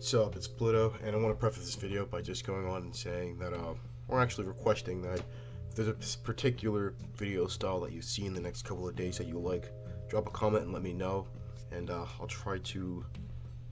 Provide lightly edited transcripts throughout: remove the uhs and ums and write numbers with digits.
What's up, it's Pluto, and I want to preface this video by just going on and saying that, or actually requesting that if there's a particular video style that you see in the next couple of days that you like, drop a comment and let me know, and I'll try to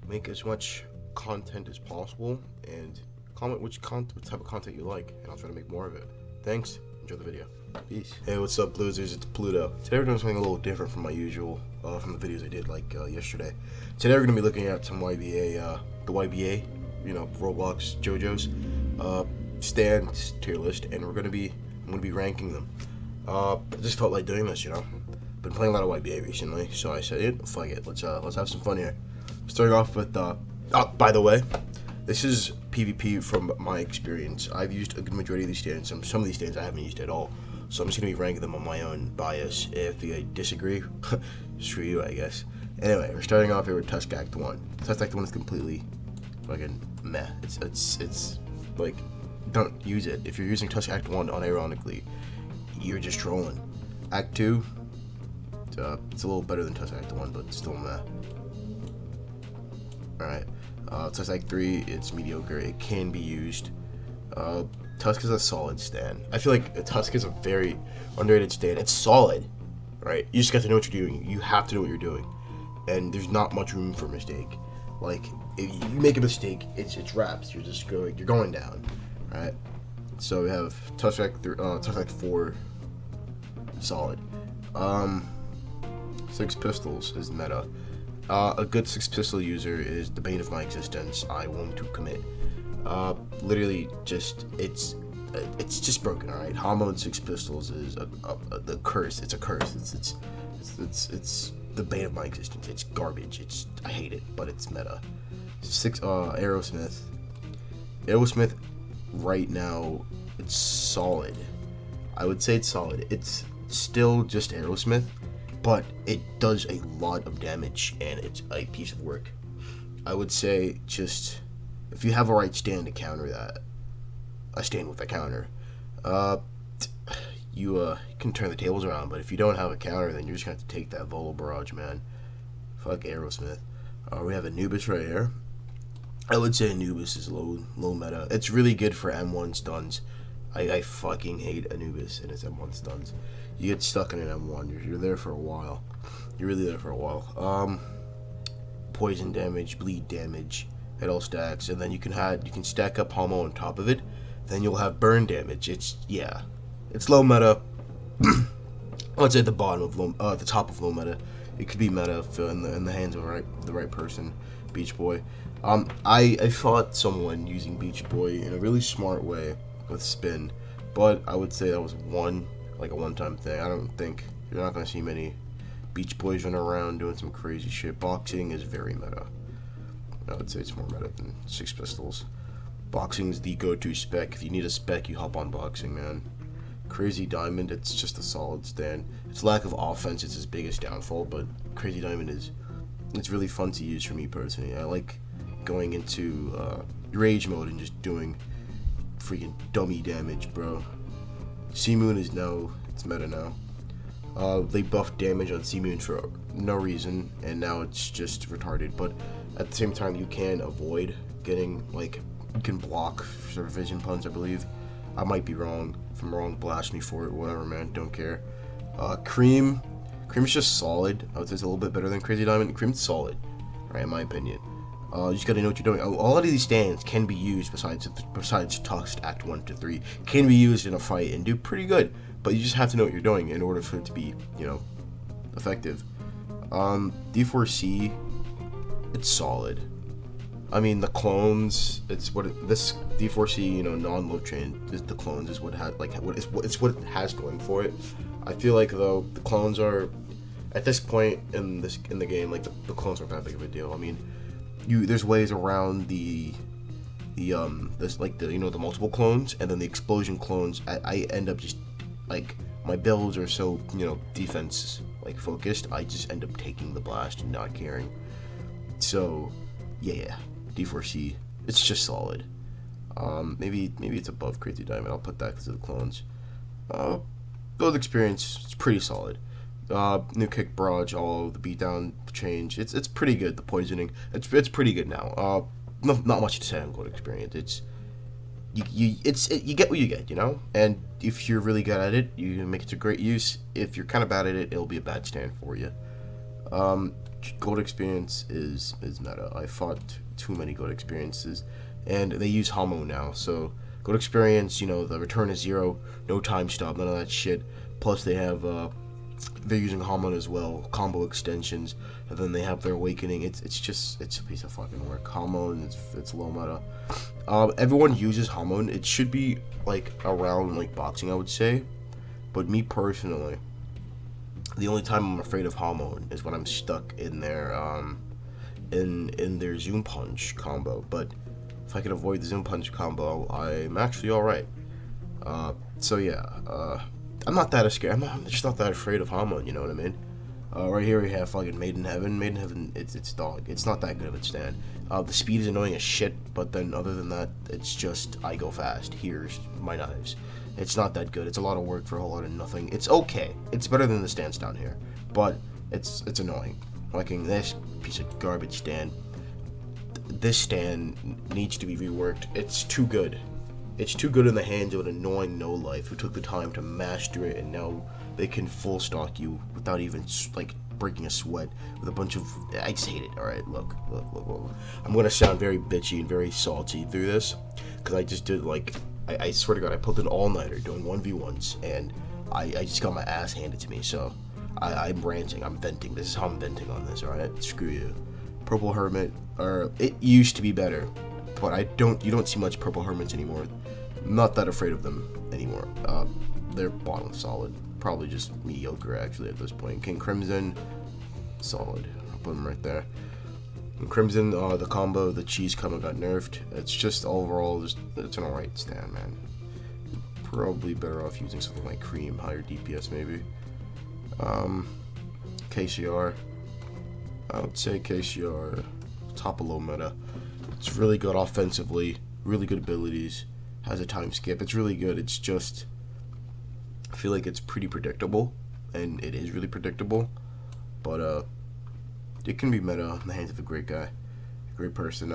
make as much content as possible, and comment what type of content you like, and I'll try to make more of it. Thanks, enjoy the video. Peace. Hey, what's up, Losers? It's Pluto. Today we're doing something a little different from my usual, from the videos I did yesterday. Today we're going to be looking at some YBA, the YBA, Roblox JoJo's, stand tier list, and I'm going to be ranking them. I just felt like doing this, Been playing a lot of YBA recently, so I said, fuck it, let's have some fun here. Starting off with, by the way, this is PvP from my experience. I've used a good majority of these stands. Some of these stands I haven't used at all. So I'm just going to be ranking them on my own bias. If you disagree, screw you, I guess. Anyway, we're starting off here with Tusk Act One. Tusk Act One is completely fucking meh. It's like, don't use it. If you're using Tusk Act One unironically, you're just trolling. Act Two, it's a little better than Tusk Act One, but still meh. Alright. Tusk Act 3, it's mediocre. It can be used. Tusk is a solid stand. I feel like Tusk is a very underrated stand. It's solid, right? You just got to know what you're doing. You have to know what you're doing, and there's not much room for mistake. Like, if you make a mistake, it's wraps. You're going down, right? So we have Tusk Act 4, solid. Six Pistols is meta. A good Six Pistol user is the bane of my existence. I won't to commit. Literally, it's just broken. All right, Hamo Six Pistols is the curse. It's a curse. It's the bane of my existence. It's garbage. I hate it, but it's meta. Aerosmith. Aerosmith, right now, it's solid. I would say it's solid. It's still just Aerosmith, but it does a lot of damage, and it's a piece of work. I would say just, if you have a right stand to counter that, a stand with a counter, you can turn the tables around, but if you don't have a counter, then you're just going to have to take that Volo Barrage, man. Fuck Aerosmith. We have Anubis right here. I would say Anubis is low meta. It's really good for M1 stuns. I fucking hate Anubis and its M1 stuns. You get stuck in an M1, you're there for a while. You're really there for a while. Poison damage, bleed damage, it all stacks, and then you can stack up Homo on top of it. Then you'll have burn damage. It's low meta. I would say at the bottom of the top of low meta. It could be meta if in the hands of the right person. Beach Boy. I fought someone using Beach Boy in a really smart way with spin, but I would say that was a one-time thing. I don't think you're not gonna see many Beach Boys running around doing some crazy shit. Boxing is very meta. I would say it's more meta than Six Pistols. Boxing is the go-to spec. If you need a spec, you hop on boxing, man. Crazy Diamond, it's just a solid stand. Its lack of offense is its biggest downfall, but Crazy Diamond it's really fun to use for me personally. I like going into rage mode and just doing freaking dummy damage, bro. Sea Moon is it's meta now. They buffed damage on Sea Moon for no reason, and now it's just retarded. But at the same time, you can avoid getting, you can block sort of vision puns, I believe. I might be wrong. If I'm wrong, blast me for it. Whatever, man. Don't care. Cream is just solid. I would say it's a little bit better than Crazy Diamond. Cream's solid, right, in my opinion. You just gotta know what you're doing. A lot of these stands can be used besides Tusk Act 1 to 3, can be used in a fight and do pretty good, but you just have to know what you're doing in order for it to be, effective. D4C, it's solid. I mean, the clones, this D4C, non-low train, the clones is what it has going for it. I feel like though the clones are, at this point in the game, the clones aren't that big of a deal. I mean, there's ways around the multiple clones, and then the explosion clones. I end up just my builds are so defense focused. I just end up taking the blast and not caring. So yeah, D4C, it's just solid. Maybe it's above Crazy Diamond. I'll put that because of the clones. Build experience, it's pretty solid. New kick barrage, all the beatdown change. It's pretty good. The poisoning, it's pretty good now. not much to say on gold experience. You get what you get, you know. And if you're really good at it, you can make it to great use. If you're kind of bad at it, it'll be a bad stand for you. Gold experience is meta. I fought too many gold experiences, and they use Homo now. So gold experience, you know, the return is 0, no time stop, none of that shit. Plus they have they're using Homo as well, combo extensions, and then they have their awakening. It's a piece of fucking work. Homo, it's low meta. Everyone uses Homo. It should be like around like boxing, I would say, but me personally, the only time I'm afraid of Homo is when I'm stuck in their in their Zoom Punch combo. But if I could avoid the Zoom Punch combo, I'm actually alright. So yeah, I'm not that scared. I'm just not that afraid of Homo, you know what I mean? Right here we have fucking Made in Heaven. Made in Heaven, it's dog. It's not that good of a stand. The speed is annoying as shit, but then other than that, it's just I go fast. Here's my knives. It's not that good. It's a lot of work for a whole lot of nothing. It's okay. It's better than the stands down here, but it's annoying. Liking this piece of garbage stand. This stand needs to be reworked. It's too good. It's too good in the hands of an annoying no-life who took the time to master it, and now they can full stock you without even like breaking a sweat with a bunch of. I just hate it. All right, look. I'm gonna sound very bitchy and very salty through this because I just did like I swear to God I pulled an all-nighter doing 1v1s and I just got my ass handed to me. So I'm ranting. I'm venting. This is how I'm venting on this. All right, screw you. Purple Hermit, or it used to be better, but you don't see much Purple Hermits anymore. I'm not that afraid of them anymore. They're bottom solid. Probably just mediocre actually at this point. King Crimson, solid. I'll put him right there. And Crimson, the combo, the cheese combo got nerfed. It's just overall, it's an alright stand, man. Probably better off using something like Cream, higher DPS maybe. KCR, I would say KCR, top of low meta. It's really good offensively, really good abilities, has a time skip. It's really good. It's just, I feel like it's pretty predictable, and it is really predictable, but it can be meta in the hands of a great guy, a great person.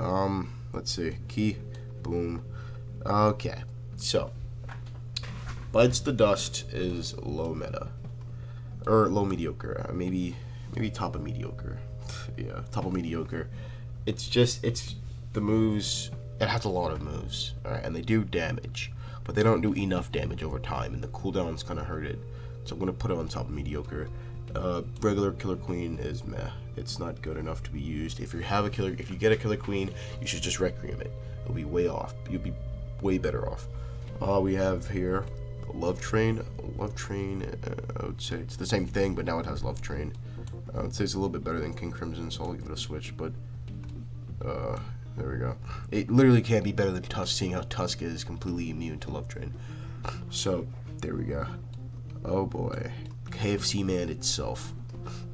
Let's see, key, boom. Okay, so Bites the Dust is low meta, or low mediocre. Maybe top of mediocre. Yeah, top of mediocre. It's the moves. It has a lot of moves, alright, and they do damage, but they don't do enough damage over time, and the cooldowns kind of hurt it. So I'm gonna put it on top of mediocre. Regular Killer Queen is meh. It's not good enough to be used. If you get a Killer Queen, you should just Requiem it. It'll be way off. You'll be way better off. We have here Love Train. Love Train, I would say it's the same thing, but now it has Love Train. I would say it's a little bit better than King Crimson, so I'll give it a switch, but there we go. It literally can't be better than Tusk, seeing how Tusk is completely immune to Love Train. So, there we go. Oh boy. KFC Man itself.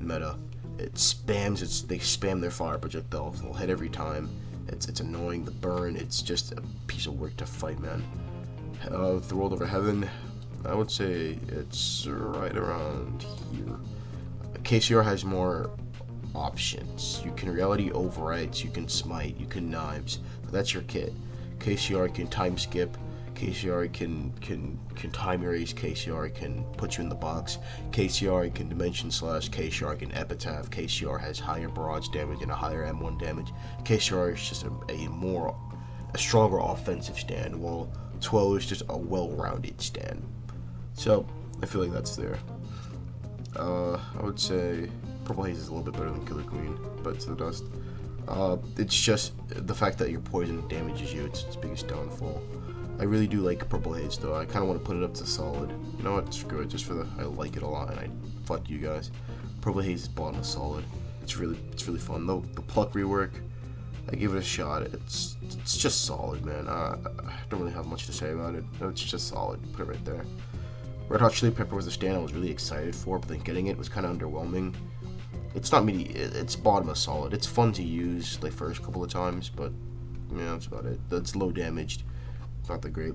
Meta. It spams, they spam their fire projectiles. They'll hit every time. It's annoying. The burn, it's just a piece of work to fight, man. The World Over Heaven, I would say it's right around here. KCR has more options. You can reality overrides, you can smite, you can knives. That's your kit. KCR can time skip, KCR can time erase, KCR can put you in the box, KCR can dimension slash, KCR can epitaph, KCR has higher barrage damage and a higher M1 damage. KCR is just a stronger offensive stand, while 12 is just a well-rounded stand. So I feel like that's there. I would say Purple Haze is a little bit better than Killer Queen, but to the dust. It's just the fact that your poison damages you, it's its biggest downfall. I really do like Purple Haze though. I kind of want to put it up to solid. You know what? Screw it. Just I like it a lot, and I fuck you guys. Purple Haze is bottom of solid. It's really fun. Though the pluck rework, I give it a shot. It's just solid, man. I don't really have much to say about it. It's just solid. Put it right there. Red Hot Chili Pepper was a stand I was really excited for, but then getting it was kind of underwhelming. It's not it's bottom of solid. It's fun to use the first couple of times, but yeah, that's about it. That's low damaged. It's not that great.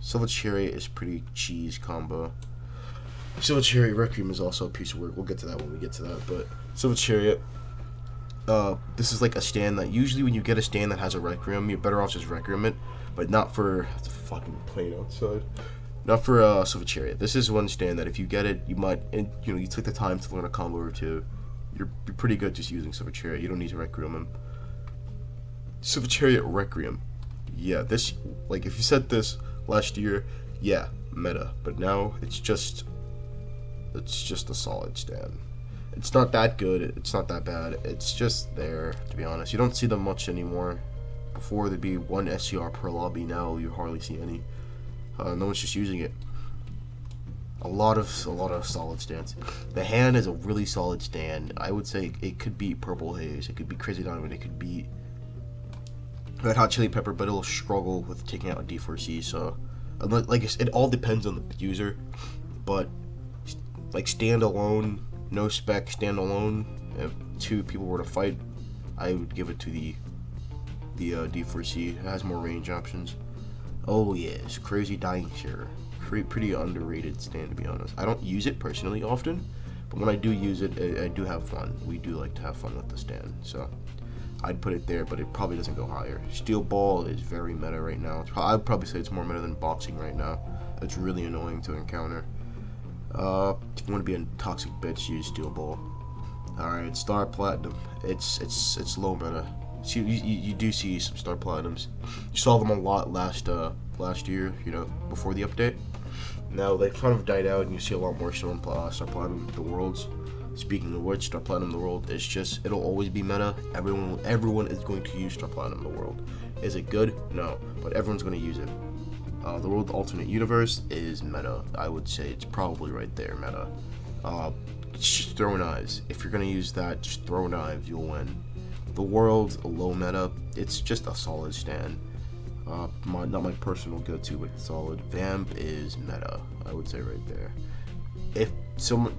Silver Chariot is pretty cheese combo. Silver Chariot Requiem is also a piece of work. We'll get to that when we get to that, but Silver Chariot, this is like a stand that usually when you get a stand that has a Requiem, you're better off just Requiem it, but not for, it's a fucking plane outside. Not for Silver Chariot. This is one stand that if you get it, you might, and you take the time to learn a combo or two. You're pretty good just using Silver Chariot. You don't need to Requiem him. Silver Chariot Requiem. Yeah, this, like, if you said this last year, yeah, meta. But now it's just a solid stand. It's not that good. It's not that bad. It's just there, to be honest. You don't see them much anymore. Before there'd be one SCR per lobby. Now you hardly see any. No one's just using it. A lot of solid stands. The hand is a really solid stand. I would say it could beat Purple Haze. It could beat Crazy Diamond. It could beat Red Hot Chili Pepper, but it'll struggle with taking out a D4C. So, like I said, it all depends on the user. But like standalone, no spec, standalone. If two people were to fight, I would give it to the D4C. It has more range options. Oh yes, Crazy Diamond. Pretty underrated stand, to be honest. I don't use it personally often, but when I do use it, I do have fun. We do like to have fun with the stand, so I'd put it there, but it probably doesn't go higher. Steel Ball is very meta right now. I'd probably say it's more meta than boxing right now. It's really annoying to encounter. If you want to be a toxic bitch, use Steel Ball. Alright, Star Platinum. It's low meta. See, you do see some Star Platinums. You saw them a lot last year, before the update. Now they kind of died out, and you see a lot more Star Platinum the Worlds. Speaking of which, Star Platinum the World is just, it'll always be meta. Everyone is going to use Star Platinum the World. Is it good? No, but everyone's going to use it. The World Alternate Universe is meta. I would say it's probably right there, meta. It's just throw knives. If you're going to use that, just throw knives, you'll win. The World, low meta, it's just a solid stand. Not my personal go-to, but it's solid. Vamp is meta, I would say right there. If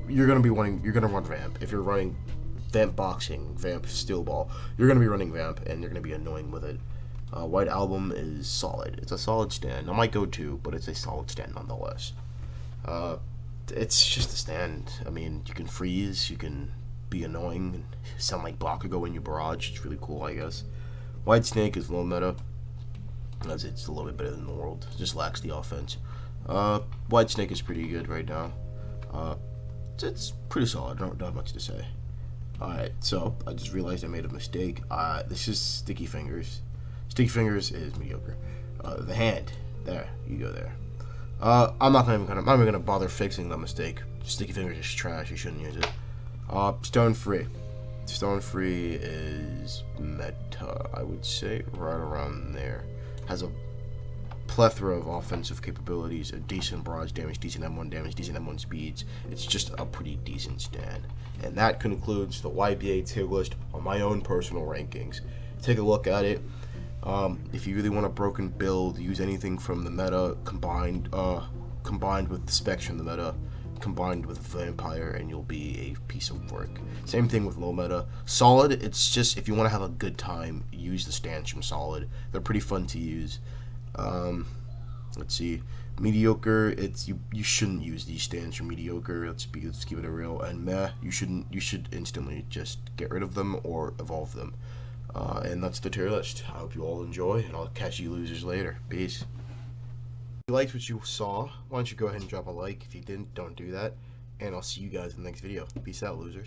you're gonna run Vamp. If you're running Vamp Boxing, Vamp Steel Ball, you're gonna be running Vamp, and you're gonna be annoying with it. White Album is solid. It's a solid stand. Not my go-to, but it's a solid stand nonetheless. It's just a stand. I mean, you can freeze, you can be annoying, and sound like Bakugo in your barrage. It's really cool, I guess. White Snake is low meta, as it's a little bit better than the World. It just lacks the offense. White Snake is pretty good right now. It's pretty solid. Don't have much to say. Alright, so I just realized I made a mistake. This is Sticky Fingers. Sticky Fingers is mediocre. The hand, there, you go there. I'm not even gonna bother fixing that mistake. Sticky Fingers is trash. You shouldn't use it. Stone Free. Stone Free is meta, I would say, right around there. Has a plethora of offensive capabilities, a decent barrage damage, decent M1 damage, decent M1 speeds. It's just a pretty decent stand. And that concludes the YBA tier list on my own personal rankings. Take a look at it. If you really want a broken build, use anything from the meta combined with the specs from the meta, combined with Vampire, and you'll be a piece of work. Same thing with low meta. Solid, it's just, if you want to have a good time, use the stands from Solid. They're pretty fun to use. Let's see. Mediocre, you shouldn't use these stands from mediocre. Let's keep it real. And meh, you should instantly just get rid of them or evolve them. And that's the tier list. I hope you all enjoy, and I'll catch you losers later. Peace. If you liked what you saw, why don't you go ahead and drop a like. If you didn't, don't do that. And I'll see you guys in the next video. Peace out, losers.